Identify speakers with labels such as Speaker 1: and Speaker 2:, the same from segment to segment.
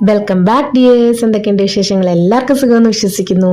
Speaker 1: Welcome back dears. എന്തൊക്കെയുണ്ട് വിശേഷങ്ങൾ? എല്ലാവർക്കും സുഖമെന്ന് വിശ്വസിക്കുന്നു.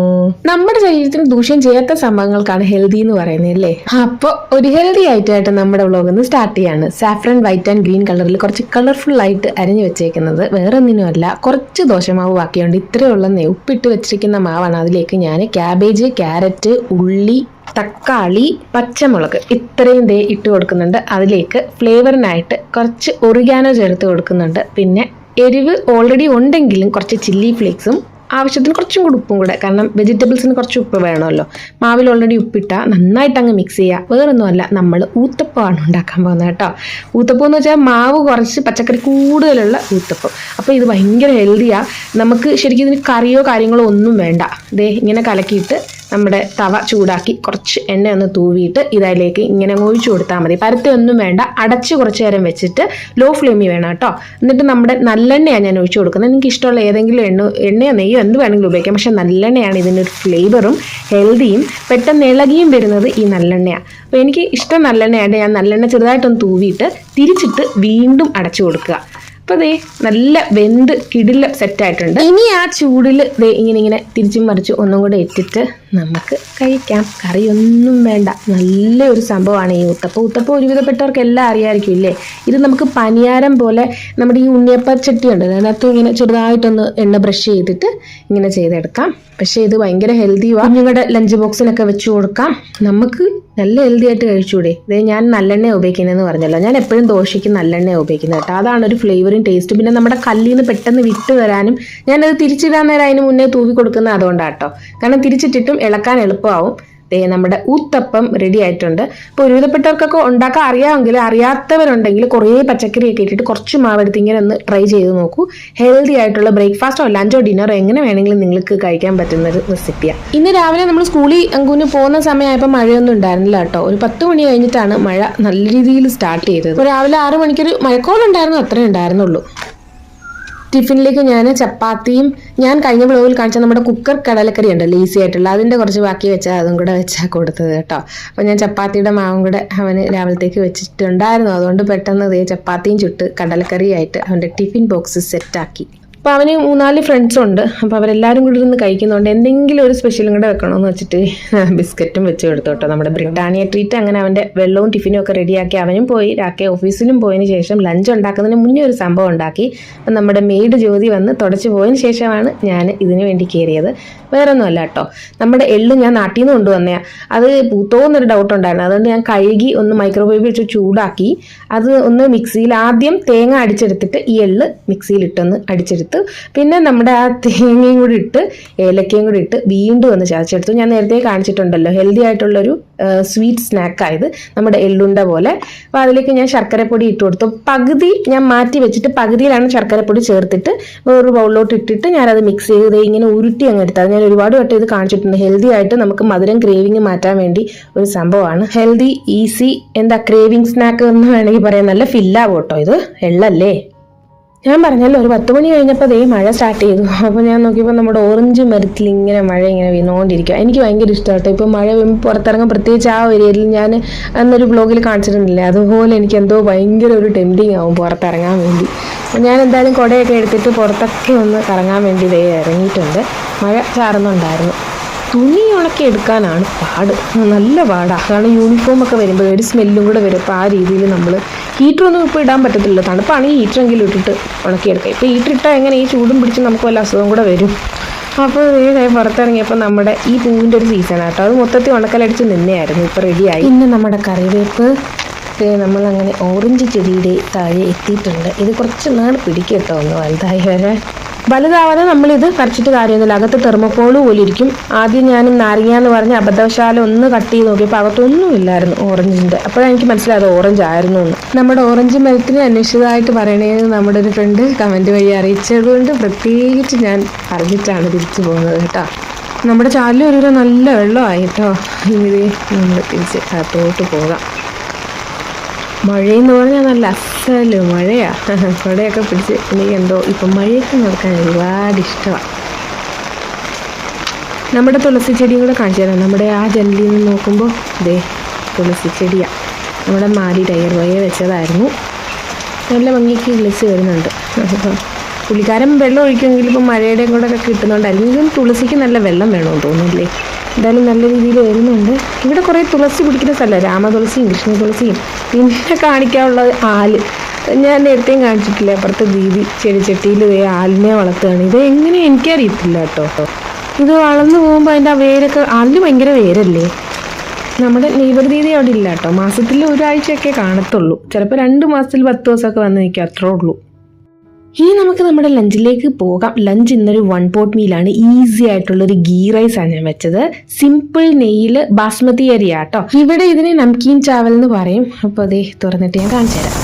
Speaker 1: നമ്മുടെ ശരീരത്തിന് ദൂഷ്യം ചെയ്യാത്ത സംഭവങ്ങൾക്കാണ് ഹെൽത്തി എന്ന് പറയുന്നത് അല്ലേ? അപ്പോൾ ഒരു ഹെൽത്തി ആയിട്ട് നമ്മുടെ വ്ലോഗ് ഒന്ന് സ്റ്റാർട്ട് ചെയ്യാണ്. സാഫ്രൻ വൈറ്റ് ആൻഡ് ഗ്രീൻ കളറിൽ കുറച്ച് കളർഫുൾ ആയിട്ട് അരിഞ്ഞു വെച്ചേക്കുന്നത് വേറെ ഒന്നിനുമല്ല, കുറച്ച് ദോശമാവ് ബാക്കിയുണ്ട്. ഇത്രയുള്ള ഉപ്പിട്ട് വെച്ചിരിക്കുന്ന മാവാണ്. അതിലേക്ക് ഞാൻ ക്യാബേജ്, ക്യാരറ്റ്, ഉള്ളി, തക്കാളി, പച്ചമുളക് ഇത്രയും ഇട്ട് കൊടുക്കുന്നുണ്ട്. അതിലേക്ക് ഫ്ലേവറിനായിട്ട് കുറച്ച് ഒറിഗാനോ ചേർത്ത് കൊടുക്കുന്നുണ്ട്. പിന്നെ എരിവ് ഓൾറെഡി ഉണ്ടെങ്കിലും കുറച്ച് ചില്ലി ഫ്ലേക്സും ആവശ്യത്തിന് കുറച്ചും കൂടി ഉപ്പും കൂടെ, കാരണം വെജിറ്റബിൾസിന് കുറച്ച് ഉപ്പ് വേണമല്ലോ. മാവിൽ ഓൾറെഡി ഉപ്പിട്ടാൽ നന്നായിട്ട് അങ്ങ് മിക്സ് ചെയ്യുക. വേറൊന്നുമല്ല, നമ്മൾ ഊത്തപ്പമാണ് ഉണ്ടാക്കാൻ പോകുന്നത് കേട്ടോ. ഊത്തപ്പം എന്ന് വെച്ചാൽ മാവ് കുറച്ച് പച്ചക്കറി കൂടുതലുള്ള ഊത്തപ്പം. അപ്പോൾ ഇത് ഭയങ്കര ഹെൽത്തിയാണ്. നമുക്ക് ശരിക്കും ഇതിന് കറിയോ കാര്യങ്ങളോ ഒന്നും വേണ്ട. ഇങ്ങനെ കലക്കിയിട്ട് നമ്മുടെ തവ ചൂടാക്കി കുറച്ച് എണ്ണ ഒന്ന് തൂവിയിട്ട് ഇതിലേക്ക് ഇങ്ങനെ ഒഴിച്ചു കൊടുത്താൽ മതി. പരത്തൊന്നും വേണ്ട. അടച്ച് കുറച്ച് നേരം വെച്ചിട്ട് ലോ ഫ്ലെയിമിൽ വേണം കേട്ടോ. എന്നിട്ട് നമ്മുടെ നല്ലെണ്ണയാണ് ഞാൻ ഒഴിച്ചു കൊടുക്കുന്നത്. നിങ്ങൾക്ക് ഇഷ്ടമുള്ള ഏതെങ്കിലും എണ്ണയോ നെയ്യോ എന്ത് വേണമെങ്കിലും ഉപയോഗിക്കാം. പക്ഷെ നല്ലെണ്ണയാണ് ഇതിനൊരു ഫ്ലേവറും ഹെൽത്തിയും പെട്ടെന്ന് ഇളകിയും വരുന്നത് ഈ നല്ലെണ്ണയാണ്. അപ്പോൾ എനിക്ക് ഇഷ്ടം നല്ലെണ്ണയാണ്. ഞാൻ നല്ലെണ്ണ ചെറുതായിട്ടൊന്ന് തൂവിയിട്ട് തിരിച്ചിട്ട് വീണ്ടും അടച്ചു കൊടുക്കുക. അപ്പോൾ നല്ല വെന്ത് കിടില സെറ്റായിട്ടുണ്ട്. ഇനി ആ ചൂടിൽ ഇങ്ങനെ തിരിച്ചും മറിച്ച് ഒന്നും കൂടെ ഇട്ടിട്ട് നമുക്ക് കഴിക്കാം. കറിയൊന്നും വേണ്ട. നല്ലൊരു സംഭവമാണ് ഈ ഊത്തപ്പം ഒരുവിധപ്പെട്ടവർക്ക് എല്ലാം അറിയാമായിരിക്കും ഇല്ലേ? ഇത് നമുക്ക് പനിയാരം പോലെ നമ്മുടെ ഈ ഉണ്ണിയപ്പ ചട്ടി ഉണ്ട്, അതിനകത്ത് ഇങ്ങനെ ചെറുതായിട്ടൊന്ന് എണ്ണ ബ്രഷ് ചെയ്തിട്ട് ഇങ്ങനെ ചെയ്തെടുക്കാം. പക്ഷേ ഇത് ഭയങ്കര ഹെൽത്തിയാണ്. കുഞ്ഞുങ്ങളുടെ ലഞ്ച് ബോക്സിലൊക്കെ വെച്ച് കൊടുക്കാം. നമുക്ക് നല്ല ഹെൽത്തി ആയിട്ട് കഴിച്ചുകൂടെ? ഞാൻ നല്ലെണ്ണ ഉപയോഗിക്കുന്നതെന്ന് പറഞ്ഞല്ലോ. ഞാൻ എപ്പോഴും ദോശയ്ക്ക് നല്ലെണ്ണ ഉപയോഗിക്കുന്നത് കേട്ടോ. അതാണ് ഒരു ഫ്ലേവറും ടേസ്റ്റും. പിന്നെ നമ്മുടെ കല്ലിൽ നിന്ന് പെട്ടെന്ന് വിട്ട് വരാനും ഞാനത് തിരിച്ചിടാൻ നേരം അതിന് മുന്നേ തൂവി കൊടുക്കുന്നത് അതുകൊണ്ടാണ് കേട്ടോ. കാരണം തിരിച്ചിട്ടിട്ടും ഇളക്കാൻ എളുപ്പമാവും. നമ്മുടെ ഊത്തപ്പം റെഡി ആയിട്ടുണ്ട്. ഇപ്പോൾ ഒരുവിധപ്പെട്ടവർക്കൊക്കെ ഉണ്ടാക്കാൻ അറിയാമെങ്കിൽ, അറിയാത്തവരുണ്ടെങ്കിൽ കുറേ പച്ചക്കറിയൊക്കെ ഇട്ടിട്ട് കുറച്ച് മാവെടുത്ത് ഇങ്ങനെ ഒന്ന് ട്രൈ ചെയ്ത് നോക്കൂ. ഹെൽത്തി ആയിട്ടുള്ള ബ്രേക്ക്ഫാസ്റ്റോ ലഞ്ചോ ഡിന്നറോ എങ്ങനെ വേണമെങ്കിലും നിങ്ങൾക്ക് കഴിക്കാൻ പറ്റുന്ന ഒരു റെസിപ്പിയാണ്. ഇന്ന് രാവിലെ നമ്മൾ സ്കൂളിൽ അങ്കുവിന് പോകുന്ന സമയമായപ്പോൾ മഴയൊന്നും ഉണ്ടായിരുന്നില്ല കേട്ടോ. ഒരു 10 മണി കഴിഞ്ഞിട്ടാണ് മഴ നല്ല രീതിയിൽ സ്റ്റാർട്ട് ചെയ്തത്. രാവിലെ 6 മണിക്കൊരു മഴക്കോളുണ്ടായിരുന്നു, അത്രേ ഉണ്ടായിരുന്നുള്ളൂ. ടിഫിനിലേക്ക് ഞാൻ ചപ്പാത്തിയും, ഞാൻ കഴിഞ്ഞ വ്ലോഗിൽ കാണിച്ച നമ്മുടെ കുക്കർ കടലക്കറി ഉണ്ടല്ലോ ഈസി ആയിട്ടുള്ള, അതിൻ്റെ കുറച്ച് ബാക്കി വെച്ചാൽ അതും കൂടെ വെച്ചാൽ കൊടുത്തത് കേട്ടോ. അപ്പോൾ ഞാൻ ചപ്പാത്തിയുടെ മാവും കൂടെ അവന് രാവിലത്തേക്ക് വെച്ചിട്ടുണ്ടായിരുന്നു. അതുകൊണ്ട് പെട്ടെന്ന് ചപ്പാത്തിയും ചുട്ട് കടലക്കറിയായിട്ട് അവൻ്റെ ടിഫിൻ ബോക്സ് സെറ്റാക്കി. അപ്പോൾ അവന് 3-4 ഫ്രണ്ട്സ് ഉണ്ട്. അപ്പോൾ അവരെല്ലാവരും കൂടി ഇരുന്ന് കഴിക്കുന്നുണ്ട്. എന്തെങ്കിലും ഒരു സ്പെഷ്യലും കൂടെ വെക്കണമെന്ന് വെച്ചിട്ട് ബിസ്ക്കറ്റും വെച്ച് കൊടുത്തു കേട്ടോ. നമ്മുടെ ബ്രിട്ടാനിയ ട്രീറ്റ്. അങ്ങനെ അവൻ്റെ വെള്ളവും ടിഫിനും ഒക്കെ റെഡിയാക്കി അവനും പോയി. രാക്കെ ഓഫീസിലും പോയതിന് ശേഷം ലഞ്ച് ഉണ്ടാക്കുന്നതിന് മുന്നേ ഒരു സംഭവം ഉണ്ടാക്കി. അപ്പം നമ്മുടെ മെയ്ഡ് ജ്യോതി വന്ന് തുടച്ച് പോയതിന് ശേഷമാണ് ഞാൻ ഇതിന് വേണ്ടി കയറിയത്. വേറൊന്നുമല്ല കേട്ടോ, നമ്മുടെ എള്ള് ഞാൻ നാട്ടിൽ നിന്ന് കൊണ്ടുവന്നതാണ്. അത് പൂത്തോന്നൊരു ഡൗട്ട് ഉണ്ടായിരുന്നു. അതുകൊണ്ട് ഞാൻ കഴുകി ഒന്ന് മൈക്രോവേവ് വെച്ച് ചൂടാക്കി അത് ഒന്ന് മിക്സിയിൽ ആദ്യം തേങ്ങ അടിച്ചെടുത്തിട്ട് ഈ എള്ള് മിക്സിയിലിട്ടൊന്ന് അടിച്ചെടുത്ത്, പിന്നെ നമ്മുടെ ആ തേങ്ങയും കൂടി ഇട്ട് ഏലക്കയും കൂടി ഇട്ട് വീണ്ടും ഒന്ന് ചതച്ചെടുത്തു. ഞാൻ നേരത്തെ കാണിച്ചിട്ടുണ്ടല്ലോ, ഹെൽത്തി ആയിട്ടുള്ളൊരു സ്വീറ്റ് സ്നാക്കായത് നമ്മുടെ എള്ളുണ്ട പോലെ. അപ്പോൾ അതിലേക്ക് ഞാൻ ശർക്കരപ്പൊടി ഇട്ട് കൊടുത്തു. പകുതി ഞാൻ മാറ്റി വെച്ചിട്ട് പകുതിയിലാണ് ശർക്കരപ്പൊടി ചേർത്തിട്ട് വേറൊരു ബൗളിലോട്ട് ഇട്ടിട്ട് ഞാനത് മിക്സ് ചെയ്ത് ഇങ്ങനെ ഉരുട്ടി അങ്ങ് എടുത്തത്. ഞാൻ ഒരുപാട് വട്ടം ഇത് കാണിച്ചിട്ടുണ്ട്. ഹെൽത്തി ആയിട്ട് നമുക്ക് മധുരം ക്രേവിങ് മാറ്റാൻ വേണ്ടി ഒരു സംഭവമാണ്. ഹെൽത്തി, ഈസി, ക്രേവിങ് സ്നാക്ക് എന്ന് വേണമെങ്കിൽ പറയാം. നല്ല ഫില്ലാവും കേട്ടോ. ഇത് എള്ളല്ലേ. ഞാൻ പറഞ്ഞല്ലോ, ഒരു 10 മണി കഴിഞ്ഞപ്പോൾ മഴ സ്റ്റാർട്ട് ചെയ്തു. അപ്പോൾ ഞാൻ നോക്കിയപ്പോൾ നമ്മുടെ ഓറഞ്ച് മരത്തിൽ ഇങ്ങനെ മഴ ഇങ്ങനെ വീണുകൊണ്ടിരിക്കുക. എനിക്ക് ഭയങ്കര ഇഷ്ടമാട്ടോ. ഇപ്പോൾ മഴ പുറത്തിറങ്ങാൻ, പ്രത്യേകിച്ച് ആ ഒരു ഏരിയയിൽ ഞാൻ അന്നൊരു ബ്ലോഗിൽ കാണിച്ചിട്ടുണ്ടില്ലേ, അതുപോലെ എനിക്ക് എന്തോ ഭയങ്കര ഒരു ടെംപ്റ്റിംഗ് ആവും പുറത്തിറങ്ങാൻ വേണ്ടി. അപ്പോൾ ഞാൻ എന്തായാലും കുടയൊക്കെ എടുത്തിട്ട് പുറത്തൊക്കെ ഒന്ന് കറങ്ങാൻ വേണ്ടി ഇറങ്ങിയിട്ടുണ്ട്. മഴ ചാറുന്നുണ്ടായിരുന്നു. തുണി ഉണക്കി എടുക്കാനാണ് പാട്, നല്ല പാടാണ്. കാരണം യൂണിഫോമൊക്കെ വരുമ്പോൾ ഒരു സ്മെല്ലും കൂടെ വരും. അപ്പോൾ ആ രീതിയിൽ നമ്മൾ ഹീറ്ററൊന്നും ഇപ്പോൾ ഇടാൻ പറ്റത്തില്ല. തണുപ്പാണെങ്കിൽ ഹീറ്ററെങ്കിലും ഇട്ടിട്ട് ഉണക്കിയെടുക്കാം. ഇപ്പോൾ ഹീറ്റർ ഇട്ടാൽ എങ്ങനെ ഈ ചൂടും പിടിച്ച് നമുക്ക് വല്ല അസുഖം കൂടെ വരും. അപ്പോൾ പുറത്തിറങ്ങിയപ്പോൾ നമ്മുടെ ഈ പൂവിൻ്റെ ഒരു സീസണാണ് കേട്ടോ. അത് മൊത്തത്തിൽ ഉണക്കലടിച്ച് നിന്നെയായിരുന്നു. ഇപ്പോൾ റെഡിയായി. പിന്നെ നമ്മുടെ കറിവേപ്പ് നമ്മളങ്ങനെ ഓറഞ്ച് ചെടിയുടെ താഴെ എത്തിയിട്ടുണ്ട്. ഇത് കുറച്ച് നാൾ പിടിക്കും കേട്ടോ ഒന്ന് വലുതായി വരെ. വലുതാവാതെ നമ്മളിത് പറിച്ചിട്ട് കാര്യമൊന്നുമില്ല. അകത്ത് തെർമോക്കോള് പോലെ ഇരിക്കും. ആദ്യം ഞാൻ നാരങ്ങ എന്ന് പറഞ്ഞ് അബദ്ധവശാല ഒന്ന് കട്ട് ചെയ്ത് നോക്കിയപ്പോൾ അകത്തൊന്നും ഇല്ലായിരുന്നു ഓറഞ്ചിൻ്റെ. അപ്പോഴാണ് എനിക്ക് മനസ്സിലായത് ഓറഞ്ച് ആയിരുന്നു എന്ന്. നമ്മുടെ ഓറഞ്ച് മരത്തിന് അന്വേഷിച്ചതായിട്ട് പറയണേന്ന് നമ്മുടെ ഒരു ഫ്രണ്ട് കമൻറ്റ് വഴി അറിയിച്ചതുകൊണ്ട് പ്രത്യേകിച്ച് ഞാൻ അറിഞ്ഞിട്ടാണ് തിരിച്ചു പോകുന്നത് കേട്ടോ. നമ്മുടെ ചാലിൽ ഒരു നല്ല വെള്ളമായി കേട്ടോ. ഇനി നമ്മൾ തിരിച്ച് അകത്തോട്ട് പോകാം. മഴയെന്ന് പറഞ്ഞാൽ നല്ല അസല് മഴയാണ്. കുടയൊക്കെ പിടിച്ച് എനിക്ക് എന്തോ ഇപ്പം മഴയൊക്കെ നടക്കാൻ ഒരുപാട് ഇഷ്ടമാണ്. നമ്മുടെ തുളസി ചെടിയും കൂടെ കാണിച്ചു തരാം. നമ്മുടെ ആ ജനലിൽ നിന്ന് നോക്കുമ്പോൾ തുളസി ചെടിയാണ്. നമ്മുടെ മാലി ടയർ വയ വെച്ചതായിരുന്നു. നല്ല ഭംഗിക്ക് കിളിച്ച് വരുന്നുണ്ട്. പുള്ളിക്കാരൻ വെള്ളം ഒഴിക്കുമെങ്കിൽ ഇപ്പം മഴയുടെ കൂടെ ഒക്കെ കിട്ടുന്നുണ്ടായിരിക്കും. ഇതും തുളസിക്ക് നല്ല വെള്ളം വേണമെന്ന് തോന്നുന്നില്ലേ? എന്തായാലും നല്ല രീതിയിൽ വരുന്നുണ്ട്. ഇവിടെ കുറേ തുളസി പിടിക്കുന്ന സ്ഥലമാണ്, രാമതുളസിയും കൃഷ്ണ തുളസിയും. പിന്നെ കാണിക്കാനുള്ളത് ആല്. ഞാൻ നേരത്തെയും കാണിച്ചിട്ടില്ല, അപ്പുറത്തെ ദീദി ചെടിച്ചട്ടിയിൽ ആലിനെ വളർത്തുകയാണ്. ഇത് എങ്ങനെ എനിക്കറിയത്തില്ല കേട്ടോ. ഇത് വളർന്നു പോകുമ്പോൾ അതിൻ്റെ ആ വേരൊക്കെ, ആലിന് ഭയങ്കര വേരല്ലേ. നമ്മുടെ നെയ്ബർ ദീദി അവിടെ ഇല്ല കേട്ടോ. മാസത്തിൽ ഒരാഴ്ചയൊക്കെ കാണത്തുള്ളൂ, ചിലപ്പോൾ 2 മാസത്തിൽ 10 ദിവസമൊക്കെ വന്ന് നിൽക്കുക, അത്രേ ഉള്ളൂ. ഇനി നമുക്ക് നമ്മുടെ ലഞ്ചിലേക്ക് പോകാം. ലഞ്ച് ഇന്നൊരു 1 പോട്ട് മീലാണ്. ഈസി ആയിട്ടുള്ളൊരു ഗീ റൈസ് ആണ് ഞാൻ വെച്ചത്. സിമ്പിൾ നെയ്യിൽ ബാസ്മതി അരിയാട്ടോ. ഇവിടെ ഇതിനെ നംകീൻ ചാവൽ എന്ന് പറയും. അപ്പോൾ അതേ തുറന്നിട്ട് ഞാൻ കാണിച്ചു തരാം.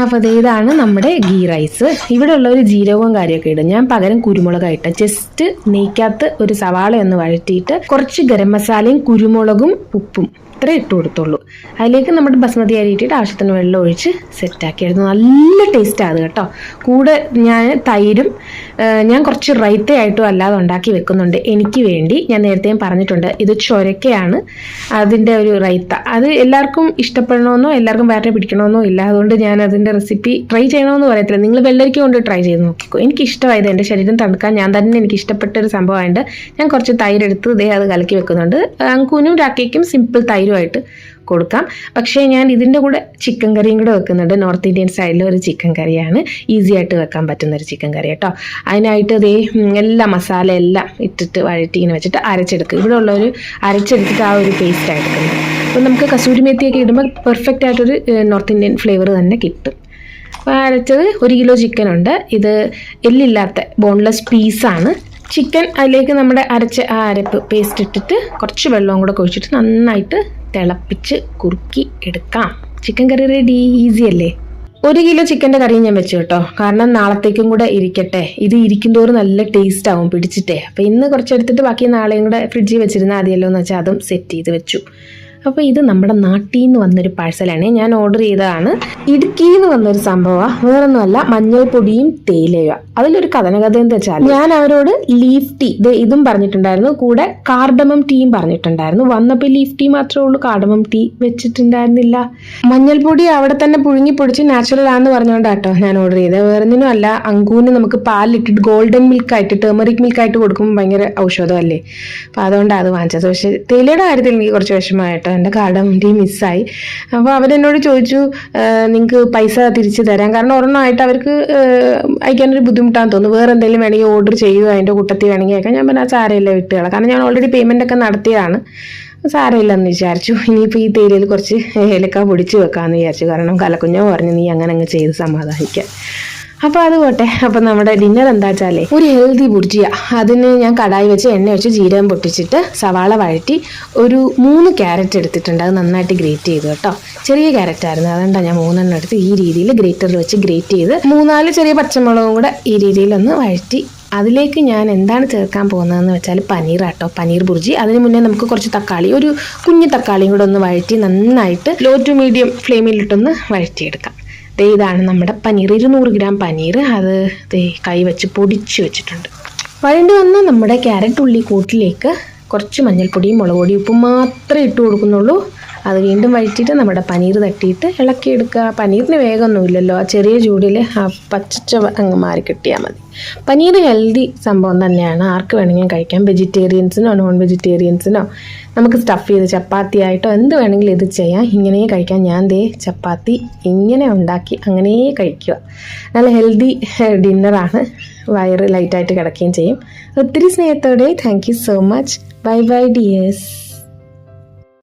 Speaker 1: അപ്പോൾ ഇതാണ് നമ്മുടെ ഗീ റൈസ്. ഇവിടെ ഉള്ളൊരു ജീരകവും കാര്യമൊക്കെ ഇടും. ഞാൻ പകരം കുരുമുളകായിട്ട് ജസ്റ്റ് നെയ്ക്കകത്ത് ഒരു സവാള ഒന്ന് വഴറ്റിയിട്ട് കുറച്ച് ഗരം മസാലയും കുരുമുളകും ഉപ്പും ഇത്രേ ഇട്ട് കൊടുത്തുള്ളൂ. അതിലേക്ക് നമ്മുടെ ബസ്മതി അരി ഇട്ടിട്ട് ആവശ്യത്തിന് വെള്ളം ഒഴിച്ച് സെറ്റാക്കിയായിരുന്നു. നല്ല ടേസ്റ്റാണ് അത് കേട്ടോ. കൂടെ ഞാൻ തൈരും ഞാൻ കുറച്ച് റൈത്തയായിട്ടും അല്ലാതെ ഉണ്ടാക്കി വെക്കുന്നുണ്ട് എനിക്ക് വേണ്ടി. ഞാൻ നേരത്തെയും പറഞ്ഞിട്ടുണ്ട്, ഇത് ചൊരക്കയാണ് അതിൻ്റെ ഒരു റൈത്ത. അത് എല്ലാവർക്കും ഇഷ്ടപ്പെടണമെന്നോ എല്ലാവർക്കും വേറെ പിടിക്കണമെന്നോ ഇല്ല. അതുകൊണ്ട് ഞാൻ അതിൻ്റെ റെസിപ്പി ട്രൈ ചെയ്യണമെന്ന് പറയത്തില്ല. നിങ്ങൾ വെള്ളരിക്ക കൊണ്ട് ട്രൈ ചെയ്ത് നോക്കിക്കോ. എനിക്കിഷ്ടമായത്, എൻ്റെ ശരീരം തണുക്കാൻ ഞാൻ തന്നെ എനിക്ക് ഇഷ്ടപ്പെട്ടൊരു സംഭവമായിട്ട് ഞാൻ കുറച്ച് തൈരെടുത്ത് അത് കലക്കി വെക്കുന്നുണ്ട്. അങ്കൂനും രാക്കയ്ക്കും സിമ്പിൾ തൈരുമായിട്ട് കൊടുക്കാം. പക്ഷേ ഞാൻ ഇതിൻ്റെ കൂടെ ചിക്കൻ കറിയും കൂടെ വെക്കുന്നുണ്ട്. നോർത്ത് ഇന്ത്യൻ സ്റ്റൈലിൽ ഒരു ചിക്കൻ കറിയാണ്, ഈസി ആയിട്ട് വെക്കാൻ പറ്റുന്നൊരു ചിക്കൻ കറി കേട്ടോ. അതിനായിട്ട് എല്ലാ മസാല എല്ലാം ഇട്ടിട്ട് വഴറ്റി ഇങ്ങനെ വെച്ചിട്ട് അരച്ചെടുക്കും. ഇവിടെ ഉള്ളൊരു അരച്ചെടുത്തിട്ട് ആ ഒരു പേസ്റ്റാണ് എടുക്കുന്നത്. അപ്പോൾ നമുക്ക് കസൂരി മേത്തിയൊക്കെ ഇടുമ്പോൾ പെർഫെക്റ്റ് ആയിട്ടൊരു നോർത്ത് ഇന്ത്യൻ ഫ്ലേവർ തന്നെ കിട്ടും. അപ്പോൾ അരച്ചത് 1 കിലോ ചിക്കൻ ഉണ്ട്. ഇത് എല്ലില്ലാത്ത ബോൺലെസ് പീസാണ് ചിക്കൻ. അതിലേക്ക് നമ്മുടെ അരച്ച ആ അരപ്പ് പേസ്റ്റ് ഇട്ടിട്ട് കുറച്ച് വെള്ളവും കൂടെ ഒഴിച്ചിട്ട് നന്നായിട്ട് തിളപ്പിച്ച് കുറുക്കി എടുക്കാം. ചിക്കൻ കറി റെഡി. ഈസി അല്ലേ? 1 കിലോ ചിക്കൻ്റെ കറി ഞാൻ വെച്ചു കേട്ടോ. കാരണം നാളത്തേക്കും കൂടെ ഇരിക്കട്ടെ. ഇത് ഇരിക്കുന്തോറും നല്ല ടേസ്റ്റ് ആവും പിടിച്ചിട്ടേ. അപ്പോൾ ഇന്ന് കുറച്ചെടുത്തിട്ട് ബാക്കി നാളെയും കൂടെ ഫ്രിഡ്ജിൽ വെച്ചിരുന്നാൽ മതിയല്ലോ എന്ന് വെച്ചാൽ അതും സെറ്റ് ചെയ്ത് വെച്ചു. അപ്പോൾ ഇത് നമ്മുടെ നാട്ടിൽ നിന്ന് വന്നൊരു പാഴ്സലാണ്. ഞാൻ ഓർഡർ ചെയ്തതാണ്. ഇടുക്കിയിൽ നിന്ന് വന്നൊരു സംഭവമാണ്, വേറൊന്നുമല്ല, മഞ്ഞൾപ്പൊടിയും തേയിലയുക. അതിലൊരു കഥ എന്താ വെച്ചാൽ, ഞാൻ അവരോട് ലീഫ് ടീ ഇതും പറഞ്ഞിട്ടുണ്ടായിരുന്നു, കൂടെ കാർഡമം ടീയും പറഞ്ഞിട്ടുണ്ടായിരുന്നു. വന്നപ്പോൾ ലീഫ് ടീ മാത്രമേ ഉള്ളൂ, കാർഡമം ടീ വെച്ചിട്ടുണ്ടായിരുന്നില്ല. മഞ്ഞൾപ്പൊടി അവിടെ തന്നെ പുഴുങ്ങി പൊടിച്ച് നാച്ചുറൽ ആണെന്ന് പറഞ്ഞുകൊണ്ടാട്ടോ ഞാൻ ഓർഡർ ചെയ്തത്. വേറൊന്നിനും അല്ല. അങ്കൂന് നമുക്ക് പാലിട്ടിട്ട് ഗോൾഡൻ മിൽക്കായിട്ട് ടേമറിക് മിൽക്കായിട്ട് കൊടുക്കുമ്പോൾ ഭയങ്കര ഔഷധമല്ലേ. അപ്പോൾ അതുകൊണ്ടാണ് അത് വാങ്ങിച്ചത്. പക്ഷേ തേയിലയുടെ കാര്യത്തിൽ എനിക്ക് കുറച്ച് വിഷമമായിട്ടോ, എൻ്റെ കാർഡമം ടീ മിസ്സായി. അപ്പോൾ അവരെന്നോട് ചോദിച്ചു നിങ്ങൾക്ക് പൈസ തിരിച്ചു തരാം, കാരണം ഒരെണ്ണമായിട്ട് അവർക്ക് അയക്കാനൊരു ബുദ്ധിമുട്ടാന്ന് തോന്നുന്നു. വേറെ എന്തെങ്കിലും വേണമെങ്കിൽ ഓർഡർ ചെയ്യുക, അതിൻ്റെ കൂട്ടത്തിൽ വേണമെങ്കിൽ അയക്കാം. ഞാൻ പറഞ്ഞാൽ സാരമില്ല വിട്ടുകളാം, കാരണം ഞാൻ ഓൾറെഡി പേയ്മെൻ്റ് ഒക്കെ നടത്തിയതാണ്. സാരമില്ലെന്ന് വിചാരിച്ചു. ഇനിയിപ്പോൾ ഈ തേയിലയിൽ കുറച്ച് ഏലക്ക പൊടിച്ച് വെക്കാമെന്ന് വിചാരിച്ചു, കാരണം കലക്കുഞ്ഞോ പറഞ്ഞു നീ അങ്ങനെ അങ്ങ് ചെയ്ത് സമാധാനിക്കാം. അപ്പോൾ അത് പോട്ടെ. അപ്പം നമ്മുടെ ഡിന്നർ എന്താ വെച്ചാലേ ഒരു ഹെൽത്തി ബുർജിയ. അതിന് ഞാൻ കടായി വെച്ച് എണ്ണ വെച്ച് ജീരകം പൊട്ടിച്ചിട്ട് സവാള വഴറ്റി ഒരു 3 ക്യാരറ്റ് എടുത്തിട്ടുണ്ട്. അത് നന്നായിട്ട് ഗ്രേറ്റ് ചെയ്തു കേട്ടോ. ചെറിയ ക്യാരറ്റായിരുന്നു, അതുകൊണ്ടാണ് ഞാൻ 3 എടുത്ത് ഈ രീതിയിൽ ഗ്രേറ്ററിൽ വെച്ച് ഗ്രേറ്റ് ചെയ്ത് 3-4 ചെറിയ പച്ചമുളകും കൂടെ ഈ രീതിയിലൊന്ന് വഴറ്റി അതിലേക്ക് ഞാൻ എന്താണ് ചേർക്കാൻ പോകുന്നതെന്ന് വെച്ചാൽ പനീറാട്ടോ, പനീർ ബുർജി. അതിന് മുന്നേ നമുക്ക് കുറച്ച് തക്കാളി, ഒരു കുഞ്ഞു തക്കാളിയും കൂടെ ഒന്ന് വഴറ്റി നന്നായിട്ട് ലോ ടു മീഡിയം ഫ്ലെയിമിലിട്ടൊന്ന് വഴറ്റിയെടുക്കാം. ഇതാണ് നമ്മുടെ പനീർ, 200 ഗ്രാം പനീർ. അത് കൈ വെച്ച് പൊടിച്ച് വെച്ചിട്ടുണ്ട്. വഴണ്ടി വന്ന് നമ്മുടെ ക്യാരറ്റ് ഉള്ളി കൂട്ടിലേക്ക് കുറച്ച് മഞ്ഞൾപ്പൊടിയും മുളക് പൊടിയും ഉപ്പും മാത്രമേ ഇട്ട് കൊടുക്കുന്നുള്ളൂ. അത് വീണ്ടും വഴറ്റിയിട്ട് നമ്മുടെ പനീർ തട്ടിയിട്ട് ഇളക്കിയെടുക്കുക. പനീറിന് വേഗമൊന്നുമില്ലല്ലോ, ആ ചെറിയ ചൂടിൽ ആ പച്ച അങ്ങ് മാറി കിട്ടിയാൽ മതി. പനീർ ഹെൽത്തി സംഭവം തന്നെയാണ്, ആർക്ക് വേണമെങ്കിലും കഴിക്കാം. വെജിറ്റേറിയൻസിനോ നോൺ വെജിറ്റേറിയൻസിനോ നമുക്ക് സ്റ്റഫ് ചെയ്ത് ചപ്പാത്തി ആയിട്ടോ എന്ത് വേണമെങ്കിലും ഇത് ചെയ്യാം. ഇങ്ങനെ കഴിക്കാം. ഞാൻ ചപ്പാത്തി ഇങ്ങനെ ഉണ്ടാക്കി അങ്ങനെ കഴിക്കുക. നല്ല ഹെൽത്തി ഡിന്നറാണ്, വയറ് ലൈറ്റായിട്ട് കിടക്കുകയും ചെയ്യും. ഒത്തിരി സ്നേഹത്തോടെ thank you so much. Bye bye dears.